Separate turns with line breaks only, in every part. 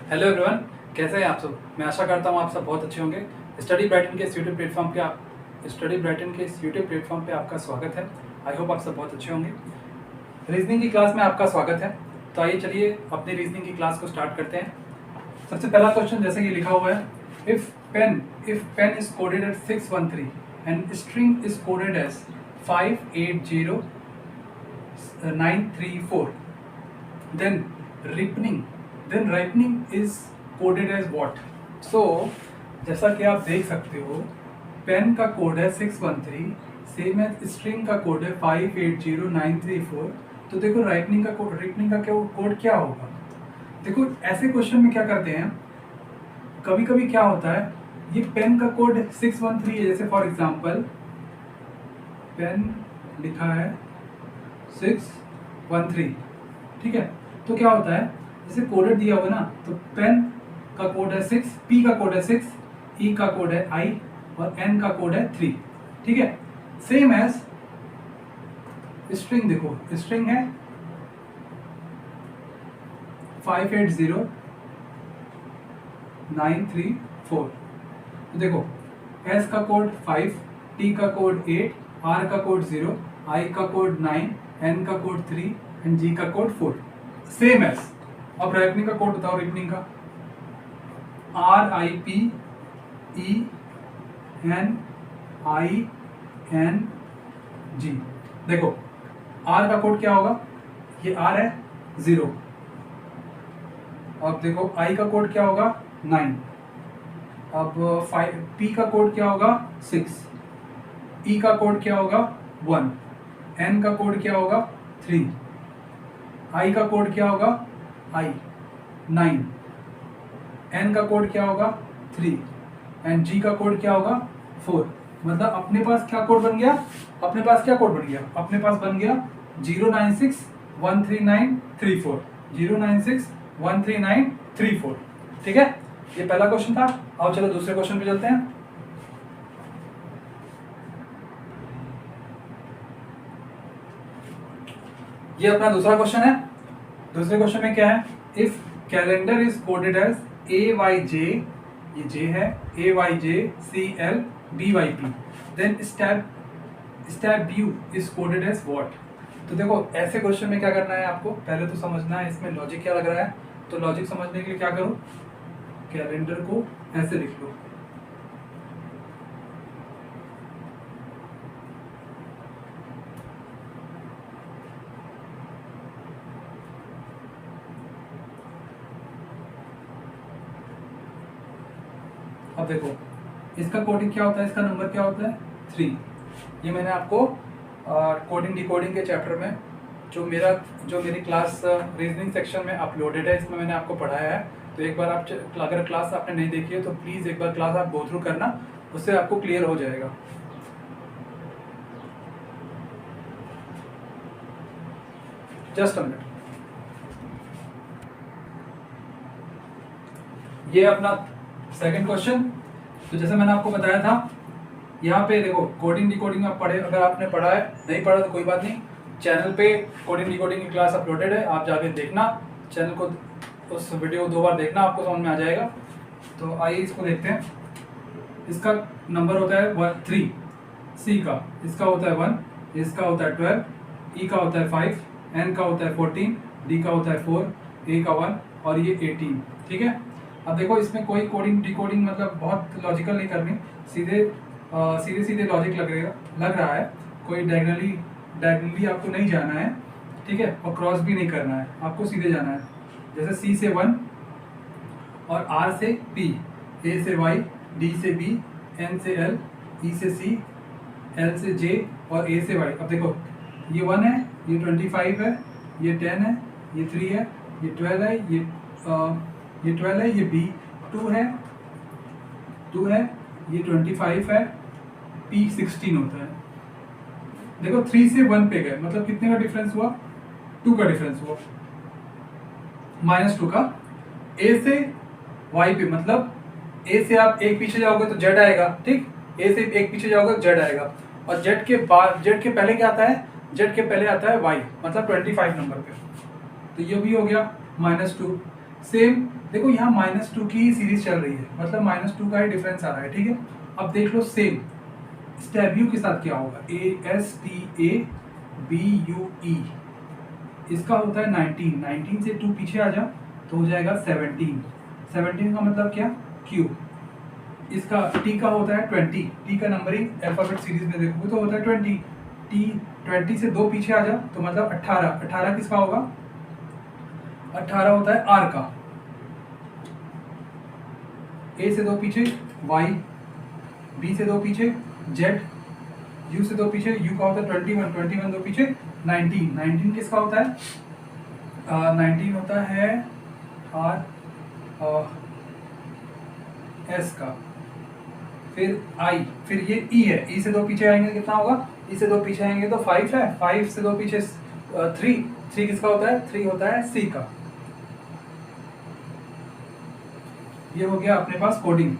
Hello everyone, कैसे हैं आप सब। मैं आशा करता हूँ आप सब बहुत अच्छे होंगे। स्टडी ब्राइटन के इस यूट्यूब प्लेटफॉर्म पे आपका स्वागत है। आई होप आप सब बहुत अच्छे होंगे। रीजनिंग की क्लास में आपका स्वागत है। तो आइए चलिए अपनी रीजनिंग की क्लास को स्टार्ट करते हैं। सबसे पहला क्वेश्चन जैसे कि लिखा हुआ है, if pen is coded at 613 and string is coded as 580934, then ripening is coded as what? So जैसा कि आप देख सकते हो, पेन का कोड है 613, सेम है स्ट्रिंग का कोड है 580934। तो देखो रिपनिंग का कोड क्या होगा। देखो ऐसे क्वेश्चन में क्या करते हैं, कभी कभी क्या होता है, ये पेन का कोड 613 है। जैसे फॉर एग्जांपल पेन लिखा है 613, ठीक है। तो क्या होता है, जैसे कोडेड दिया हुआ ना, तो पेन का कोड है 6, पी का कोड है 6, ई का कोड है आई और एन का कोड है 3, ठीक है। सेम एज स्ट्रिंग, देखो स्ट्रिंग है 580934। देखो एस का कोड 5, टी का कोड 8, आर का कोड 0, आई का कोड 9, एन का कोड 3 एंड जी का कोड 4, सेम एज। अब रिपनिंग का कोड बताओ। रिपनिंग का RIPENING। देखो आर का कोड क्या होगा, ये आर है 0। अब देखो आई का कोड क्या होगा 9। अब 5, पी का कोड क्या होगा 6, ई का कोड क्या होगा 1, एन का कोड क्या होगा 3, आई का कोड क्या होगा आई 9, एन का कोड क्या होगा 3 एंड जी का कोड क्या होगा 4। मतलब अपने पास क्या कोड बन गया, अपने पास बन गया 096139340, 096139340, ठीक है। ये पहला क्वेश्चन था। अब चलो दूसरे क्वेश्चन पे चलते हैं। ये अपना दूसरा क्वेश्चन है। दूसरे क्वेश्चन में क्या है, if calendar is coded as AYJ, ये J है, AYJCLBYP, then step U is coded as what. तो देखो ऐसे क्वेश्चन में क्या करना है आपको, पहले तो समझना है इसमें लॉजिक क्या लग रहा है। तो लॉजिक समझने के लिए क्या करो, कैलेंडर को ऐसे लिख लो। अब देखो इसका कोडिंग क्या होता है, इसका नंबर क्या होता है 3। ये मैंने आपको कोडिंग डिकोडिंग के चैप्टर में जो मेरी क्लास रीजनिंग सेक्शन में अपलोडेड है, इसमें मैंने आपको पढ़ाया है। तो एक बार आप अगर क्लास आपने नहीं देखी है तो प्लीज़ एक बार क्लास आप गो थ्रू करना, उससे आपको क्लियर हो जाएगा। Just a minute. ये अपना सेकंड क्वेश्चन। तो जैसे मैंने आपको बताया था, यहाँ पे देखो कोडिंग डिकोडिंग आप पढ़े, अगर आपने पढ़ा है, नहीं पढ़ा तो कोई बात नहीं, चैनल पे कोडिंग डिकोडिंग की क्लास अपलोडेड है, आप जाके देखना चैनल को, उस वीडियो को 2 बार देखना, आपको समझ में आ जाएगा। तो आइए इसको देखते हैं। इसका नंबर होता है 3, सी का, इसका होता है 1, इसका होता है 12, ई का होता है 5, एन का होता है 14, डी का होता है 4, ए का 1 और ये 18, ठीक है। अब देखो इसमें कोई कोडिंग डिकोडिंग मतलब बहुत लॉजिकल नहीं करनी, सीधे सीधे लॉजिक लग रहा है। कोई डायगनली आपको नहीं जाना है, ठीक है, और क्रॉस भी नहीं करना है, आपको सीधे जाना है। जैसे सी से 1 और आर से पी, ए से वाई, डी से बी, एन से एल, ई से सी, एल से जे और ए से वाई। अब देखो ये 1 है, ये 25 है, ये 10 है, ये 3 है, ये 12 है, ये 12 है, ये बी 2 है, ये 25 है, P 16 होता है। देखो 3 से 1 पे गए, मतलब कितने का डिफरेंस हुआ, 2 का डिफरेंस हुआ, -2 का। A से Y पे, मतलब A से आप एक पीछे जाओगे तो Z आएगा, ठीक, A से एक पीछे जाओगे तो Z आएगा, और Z के पहले क्या आता है, Z के पहले आता है Y, मतलब 25 नंबर पे। तो ये भी हो गया -2। सेम देखो यहाँ -2 की ही सीरीज चल रही है, मतलब -2 का ही डिफरेंस आ रहा है, ठीक है। अब देख लो सेम स्टेप यू के साथ क्या होगा, ASTABUE, इसका होता है 19, 19 से 2 पीछे आ जा तो हो जाएगा 17, 17 का मतलब क्या, Q। इसका T का होता है 20, T का नंबरिंग अल्फाबेट सीरीज में देखोगे तो होता है 20, T 20 से 2 पीछे आ जा तो मतलब 18, 18 किसका होगा, 18 होता है R का, A से 2 पीछे Y, B से 2 पीछे Z, U से 2 पीछे U का होता है 21, 21 2 पीछे 19, 19 किसका होता है, 19 होता है R S का, फिर I, फिर ये E है, E से 2 पीछे आएंगे कितना होगा, E से 2 पीछे आएंगे तो 5 है, 5 से 2 पीछे 3, 3 किसका होता है, 3 होता है C का। ये हो गया अपने पास कोडिंग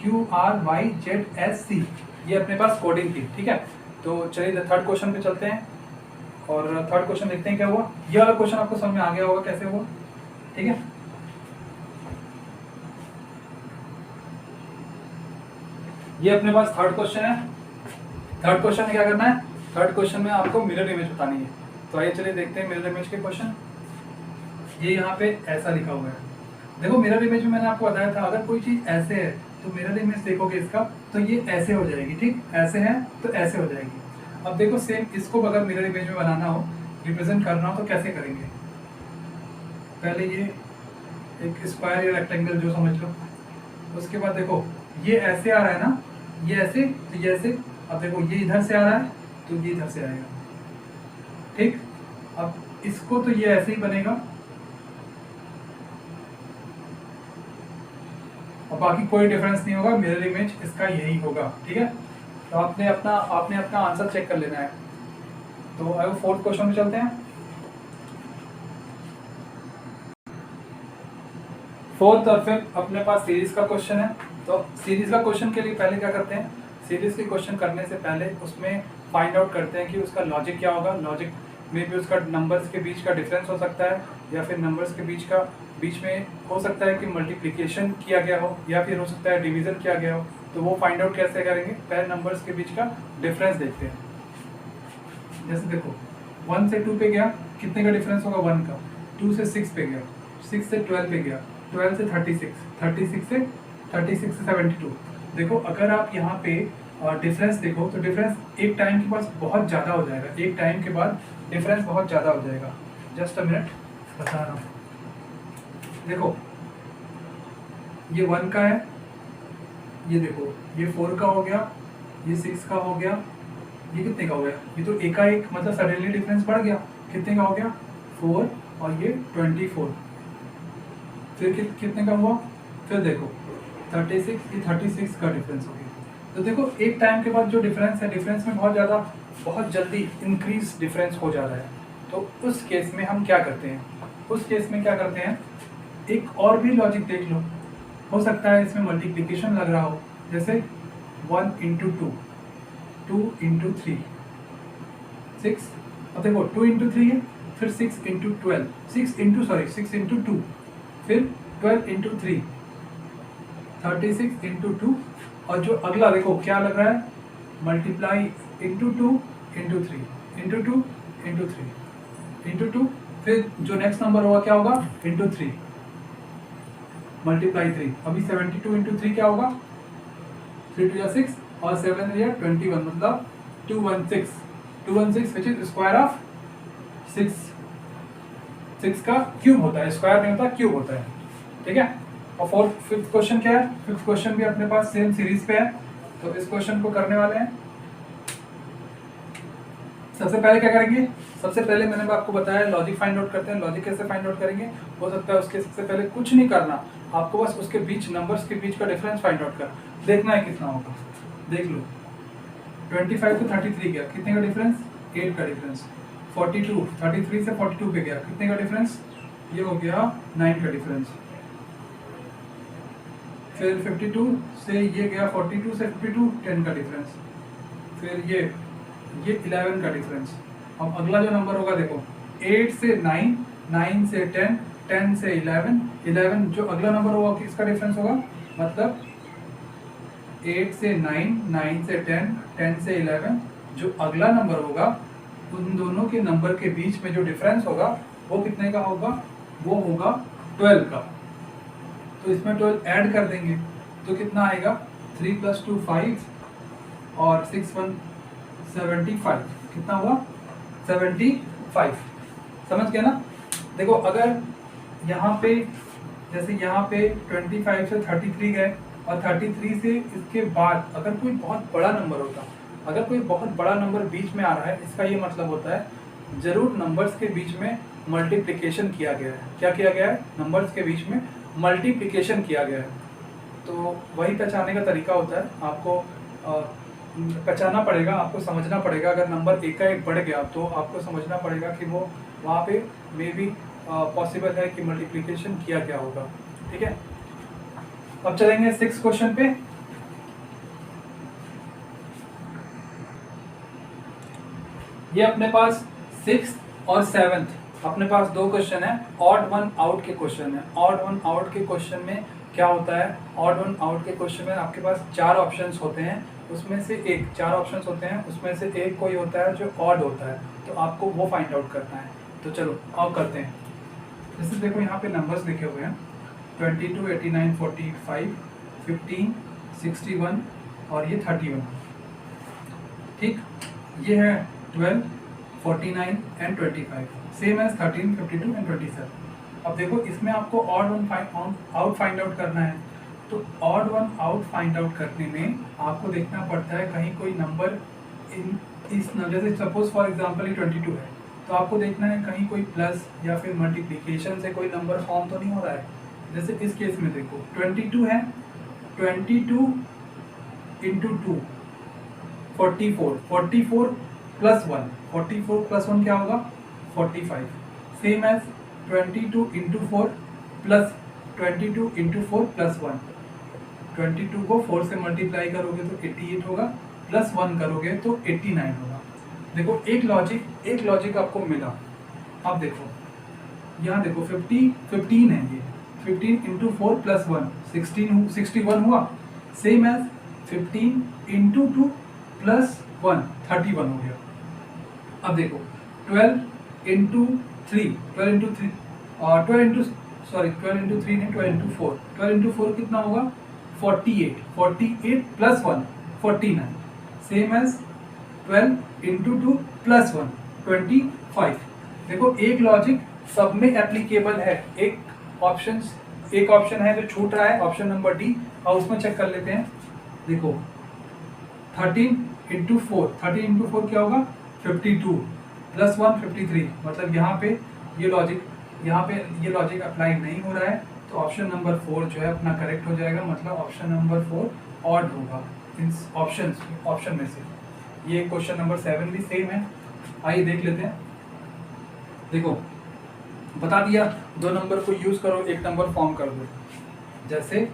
QRYZSC, ये अपने पास कोडिंग थी, ठीक है। तो चलिए थर्ड क्वेश्चन पे चलते हैं और थर्ड क्वेश्चन देखते हैं क्या हुआ। ये वाला क्वेश्चन आपको समझ में आ गया होगा कैसे हुआ, ठीक है। ये अपने पास थर्ड क्वेश्चन है। थर्ड क्वेश्चन में क्या करना है, थर्ड क्वेश्चन में आपको मिरर इमेज बतानी है। तो आइए चलिए देखते हैं मिरर इमेज के क्वेश्चन। ये यहाँ पे ऐसा लिखा हुआ है, देखो मिरर इमेज में मैंने आपको बताया था अगर कोई चीज ऐसे है तो मिरर इमेज देखोगे इसका तो ये ऐसे हो जाएगी, ठीक, ऐसे है तो ऐसे हो जाएगी। अब देखो सेम इसको अगर मिरर इमेज में बनाना हो, रिप्रेजेंट करना हो तो कैसे करेंगे, पहले ये एक स्क्वायर या रेक्टेंगल जो समझ लो, उसके बाद देखो ये ऐसे आ रहा है ना, ये ऐसे तो ये ऐसे, अब देखो ये इधर से आ रहा है तो ये इधर से आएगा, ठीक। अब इसको तो ये ऐसे ही बनेगा और बाकी कोई डिफरेंस नहीं होगा, मिरर इमेज इसका यही होगा, ठीक है। तो आपने अपना आंसर चेक कर लेना है। तो आगे फोर्थ क्वेश्चन में चलते हैं। फोर्थ और फिफ्थ अपने पास सीरीज का क्वेश्चन है। तो सीरीज का क्वेश्चन के लिए पहले क्या करते हैं, सीरीज के क्वेश्चन करने से पहले उसमें फाइंड आउट करते हैं कि उसका लॉजिक क्या होगा। लॉजिक में भी उसका नंबर्स के बीच का डिफरेंस हो सकता है या फिर नंबर्स के बीच में हो सकता है कि मल्टीप्लिकेशन किया गया हो या फिर हो सकता है डिवीजन किया गया हो। तो वो फाइंड आउट कैसे करेंगे, पहले नंबर्स के बीच का डिफरेंस देखते हैं। जैसे देखो 1 से 2 पे गया, कितने का डिफरेंस होगा 1 का, 2 से 6 पे गया, 6 से 12 पे गया, 12 से 36, 36 से 72। देखो अगर आप यहाँ पे डिफरेंस देखो तो डिफरेंस एक टाइम के बाद बहुत ज़्यादा हो जाएगा, एक टाइम के बाद डिफरेंस बहुत ज़्यादा हो जाएगा। जस्ट अ मिनट बता रहा हूँ। देखो ये 1 का है, ये देखो ये 4 का हो गया, ये 6 का हो गया, ये कितने का हो गया, ये तो एकाएक मतलब सडनली डिफरेंस बढ़ गया, कितने का हो गया 4 और ये 24। फिर कितने का हुआ, फिर देखो 36, ये 36 का डिफरेंस हो गया। तो देखो एक टाइम के बाद जो डिफरेंस है, डिफरेंस में बहुत जल्दी इंक्रीज डिफरेंस हो जा रहा है। तो उस केस में हम क्या करते हैं, उस केस में क्या करते हैं, एक और भी लॉजिक देख लो। हो सकता है इसमें मल्टीप्लिकेशन लग रहा हो, जैसे 1 × 2, 2 × 3, 6, अब देखो 2 × 3 है, फिर 6 × 12, 6 × 2, फिर 12 × 3, 36 × 2, और जो अगला देखो क्या लग रहा है, मल्टीप्लाई × 2 × 3 × 2 × 3 × 2, फिर जो नेक्स्ट नंबर होगा क्या होगा × 3 मल्टीप्लाई 3। अभी 72 × 3 क्या होगा, 3 × 6 और 7 × 21 मतलब 216 विच इज स्क्वायर ऑफ 6 का क्यूब होता है, स्क्वायर नहीं होता क्यूब होता है, ठीक है। और फिफ्थ क्वेश्चन क्या है, फिफ्थ क्वेश्चन भी अपने पास सेम सीरीज पे है। तो इस क्वेश्चन को करने वाले हैं। सबसे पहले क्या करेंगे, सबसे पहले मैंने आपको बताया लॉजिक फाइंड आउट करते हैं। लॉजिक कैसे फाइंड आउट करेंगे, हो सकता है उसके सबसे पहले कुछ नहीं करना, आपको बस उसके बीच नंबर्स के बीच का डिफरेंस फाइंड आउट कर देखना है कितना होगा। देख लो 25 से 33 गया, कितने का डिफरेंस, 8 का डिफरेंस। 42, 33 से 42 पे गया, कितने का डिफरेंस, ये हो गया 9 का डिफरेंस। फिर 52 से ये गया 42 से 52, 10 का डिफरेंस। फिर ये 11 का डिफरेंस। अब अगला जो नंबर होगा देखो 8 से 9, 9 से 10, 10 से 11 जो अगला नंबर होगा किसका डिफरेंस होगा, मतलब 8 से 9, 9 से 10, 10 से 11 जो अगला नंबर होगा उन दोनों के नंबर के बीच में जो डिफरेंस होगा वो कितने का होगा, वो होगा 12 का। तो इसमें 12 ऐड कर देंगे तो कितना आएगा, 3 + 2 5 और 6 1 75, कितना हुआ 75। समझ गया ना। देखो अगर यहाँ पे जैसे यहाँ पे 25 से 33 गए और 33 से इसके बाद अगर कोई बहुत बड़ा नंबर होता, अगर कोई बहुत बड़ा नंबर बीच में आ रहा है, इसका ये मतलब होता है जरूर नंबर्स के बीच में मल्टीप्लिकेशन किया गया है। क्या किया गया है, नंबर्स के बीच में मल्टीप्लिकेशन किया गया है। तो वही पहचानने का तरीका होता है, आपको पहचानना पड़ेगा, आपको समझना पड़ेगा। अगर नंबर एक का एक बढ़ गया तो आपको समझना पड़ेगा कि वो वहाँ पे मे बी पॉसिबल है कि मल्टीप्लिकेशन किया गया होगा। ठीक है, अब चलेंगे 6 क्वेश्चन पे। ये अपने पास 6 और 7 अपने पास 2 क्वेश्चन है, ऑड वन आउट के क्वेश्चन है। ऑड वन आउट के क्वेश्चन में क्या होता है, ऑड वन आउट के क्वेश्चन में आपके पास 4 ऑप्शंस होते हैं, उसमें से एक 4 ऑप्शंस होते हैं, उसमें से एक कोई होता है जो ऑड होता है, तो आपको वो फाइंड आउट करना है। तो चलो आओ करते हैं। जैसे देखो यहाँ पे नंबर्स लिखे हुए हैं 22, 89, 45, 15, 61 और ये 31। ठीक, ये है 12, 49 एंड 25, सेम एज 13, 52 एंड 27। अब देखो इसमें आपको odd one out find out करना है। तो odd one out find out करने में आपको देखना पड़ता है कहीं कोई नंबर इन इस जैसे सपोज फॉर एग्जांपल ये 22 है, तो आपको देखना है कहीं कोई प्लस या फिर मल्टीप्लिकेशन से कोई नंबर फॉर्म तो नहीं हो रहा है। जैसे इस केस में देखो 22 है, 22 इंटू 2 44, 44 प्लस 1, 44 प्लस 1 क्या होगा 45, same as 22 into 4 plus 22 into 4 plus 1, 22 को 4 से मल्टीप्लाई करोगे तो 88 होगा, प्लस 1 करोगे तो 89 होगा। देखो एक लॉजिक आपको मिला। अब देखो यहाँ देखो 15 है, ये 15 इंटू 4 प्लस 1 61 हुआ, सेम एज 15 इंटू 2 प्लस 1 31 हो गया। अब देखो 12 इंटू 3 12 इंटू 3 और 12 इंटू 3 नहीं 12 इंटू 4, 12 इंटू 4 कितना होगा 48 plus 1 49, same as 12 into 2 plus 1 25। देखो एक लॉजिक सब में एप्लीकेबल है। एक ऑप्शन है जो छूट रहा है, ऑप्शन नंबर डी, और उसमें चेक कर लेते हैं। देखो 13 इंटू 4 क्या होगा 52 प्लस 1 53, मतलब यहाँ पे ये लॉजिक अप्लाई नहीं हो रहा है, तो ऑप्शन नंबर 4 जो है अपना करेक्ट हो जाएगा, मतलब ऑप्शन नंबर 4 ऑड होगा इन ऑप्शन में से। ये क्वेश्चन नंबर 7 भी सेम है, आइए देख लेते हैं। देखो बता दिया 2 नंबर को यूज करो, एक नंबर फॉर्म कर दो। जैसे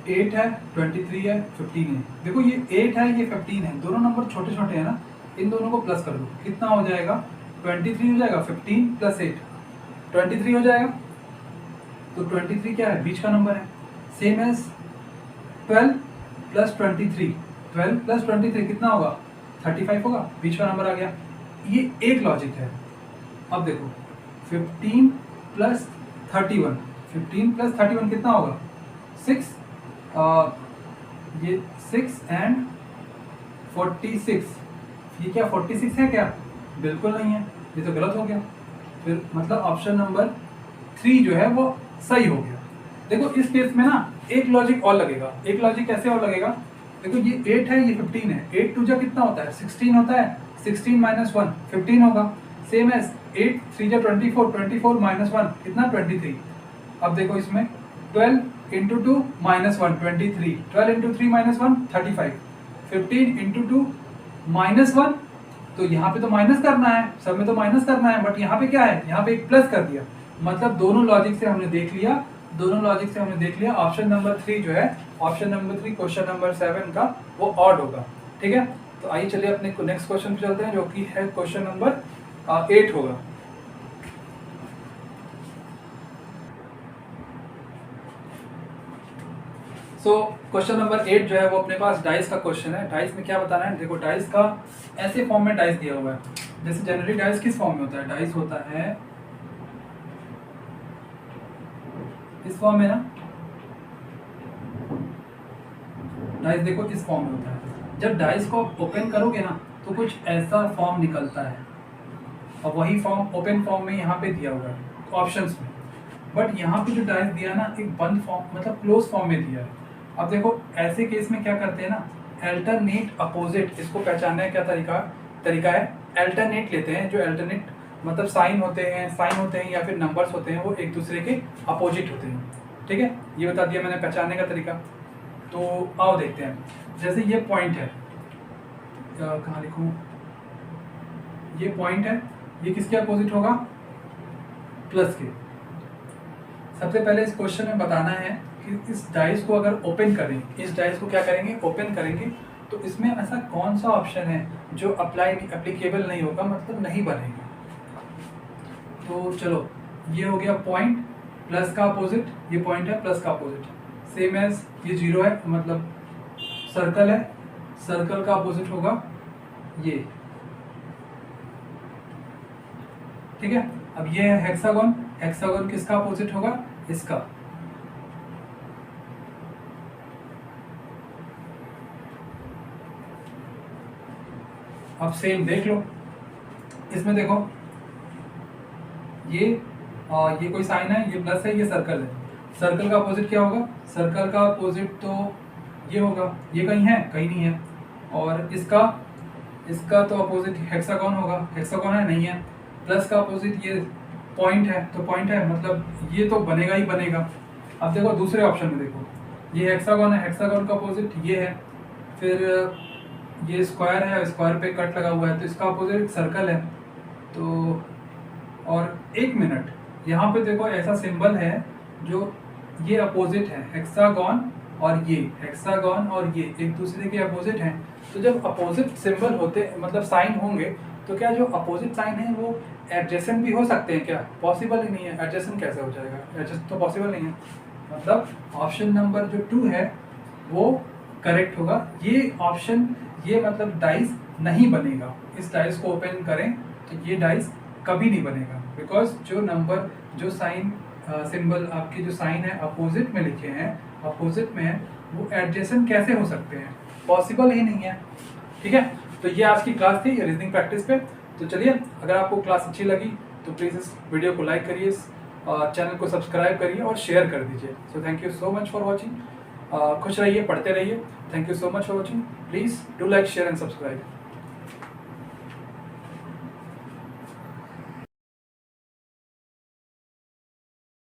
8 है 23 है 15 है। देखो ये 8 है ये 15 है, दोनों नंबर छोटे छोटे हैं ना, इन दोनों को प्लस कर दो, कितना हो जाएगा 23 हो जाएगा, 15 प्लस 8 23 हो जाएगा। तो 23 क्या है, बीच का नंबर है, सेम एज 12 प्लस 23, 12 प्लस 23 कितना होगा 35 होगा, बीच का नंबर आ गया। ये एक लॉजिक है। अब देखो 15 प्लस 31, 15 प्लस 31 कितना होगा 6, ये 6 एंड 46, ये क्या 46 है क्या, बिल्कुल नहीं है, ये तो गलत हो गया। फिर मतलब ऑप्शन नंबर 3 जो है वो सही हो गया। देखो इस केस में ना एक लॉजिक और लगेगा। एक लॉजिक कैसे और लगेगा, देखो ये 8 है ये 15 है, 8 टू जा कितना होता है 16 होता है, 16 माइनस 1 15 होगा, सेम एज 8 3 जा 24 माइनस 1 कितना 23। अब देखो इसमें 12 into 2 minus 1 23, 12 into 3 minus 1 35, 15 into 2 minus 1, तो यहाँ पे तो माइनस करना है, सब में तो माइनस करना है, बट यहाँ पे क्या है, यहाँ पे एक प्लस कर दिया। मतलब दोनों लॉजिक से हमने देख लिया, ऑप्शन नंबर 3 जो है, ऑप्शन नंबर 3 क्वेश्चन नंबर 7 का वो ऑड होगा। ठीक है, तो आइए चलिए अपने नेक्स्ट क्वेश्चन पे चलते हैं, जो कि है क्वेश्चन नंबर 8 होगा। सो क्वेश्चन नंबर 8 जो है वो अपने पास डाइस का क्वेश्चन है। डाइस में क्या बताना है, देखो डाइस का ऐसे फॉर्म में डाइस दिया हुआ है। जैसे जनरली डाइस किस फॉर्म में होता है, डाइस होता है इस फॉर्म में ना, डाइस देखो इस फॉर्म में होता है। जब डाइस को ओपन करोगे ना तो कुछ ऐसा फॉर्म निकलता है, और वही फॉर्म ओपन फॉर्म में यहाँ पे दिया हुआ है ऑप्शंस में। बट यहाँ पे जो डाइस दिया है ना, एक बंद फॉर्म मतलब क्लोज फॉर्म में दिया है। अब देखो ऐसे केस में क्या करते हैं ना, अल्टरनेट अपोजिट, इसको पहचानने का क्या तरीका है, अल्टरनेट लेते हैं। जो अल्टरनेट मतलब साइन होते हैं या फिर नंबर्स होते हैं, वो एक दूसरे के अपोजिट होते हैं। ठीक है, ये बता दिया मैंने पहचानने का तरीका। तो आओ देखते हैं। जैसे ये पॉइंट है, कहाँ लिखूँ, ये पॉइंट है, ये किसके अपोजिट होगा, प्लस के। सबसे पहले इस क्वेश्चन में बताना है कि इस डाइस को अगर ओपन करें, इस डाइस को क्या करेंगे, ओपन करेंगे, तो इसमें ऐसा कौन सा ऑप्शन है जो एप्लीकेबल नहीं होगा, मतलब नहीं बनेगा। तो चलो, ये हो गया पॉइंट प्लस का अपोजिट, ये पॉइंट है प्लस का अपोजिट, सेम एज ये 0 है, मतलब सर्कल है, सर्कल का अपोजिट होगा ये। ठीक है, अब ये है हेक्सागोन, हेक्सागोन किसका अपोजिट होगा, इसका। अब सेम देख लो, इसमें देखो ये कोई साइन है, ये प्लस है, ये सर्कल है। सर्कल का अपोजिट क्या होगा, सर्कल का अपोजिट तो ये होगा, ये कहीं है, कहीं नहीं है। और इसका तो अपोजिट हेक्सागोन होगा, हेक्सागोन है, नहीं है। प्लस का अपोजिट ये पॉइंट है, तो पॉइंट है, मतलब ये तो बनेगा ही बनेगा। अब देखो दूसरे ऑप्शन में देखो, ये हेक्सागोन है, हेक्सागोन का अपोजिट ये है, फिर ये स्क्वायर है, स्क्वायर पे कट लगा हुआ है, तो इसका अपोजिट सर्कल है। तो और एक मिनट, यहाँ पे देखो ऐसा सिंबल है जो ये अपोजिट है, हेक्सागोन और ये हेक्सागोन और ये एक दूसरे के अपोजिट हैं। तो जब अपोजिट सिंबल होते मतलब साइन होंगे, तो क्या जो अपोजिट साइन है वो एडजेसेंट भी हो सकते हैं क्या, पॉसिबल ही नहीं है। एडजेसेंट कैसे हो जाएगा, एडजेसेंट तो पॉसिबल नहीं है। मतलब ऑप्शन नंबर जो 2 है वो करेक्ट होगा। ये ऑप्शन, ये मतलब डाइस नहीं बनेगा। इस डाइस को ओपन करें तो ये डाइस कभी नहीं बनेगा, बिकॉज जो नंबर, जो साइन सिंबल आपके जो साइन है अपोजिट में लिखे हैं, अपोजिट में है, वो एडजेसेंट कैसे हो सकते हैं, पॉसिबल ही नहीं है। ठीक है, तो ये आज की क्लास थी रीजनिंग प्रैक्टिस पे। तो चलिए, अगर आपको क्लास अच्छी लगी तो प्लीज़ इस वीडियो को लाइक करिए, चैनल को सब्सक्राइब करिए और शेयर कर दीजिए। So thank you so much for watching. खुश रहिए, पढ़ते रहिए। Thank you so much for watching. Please do like, share and subscribe.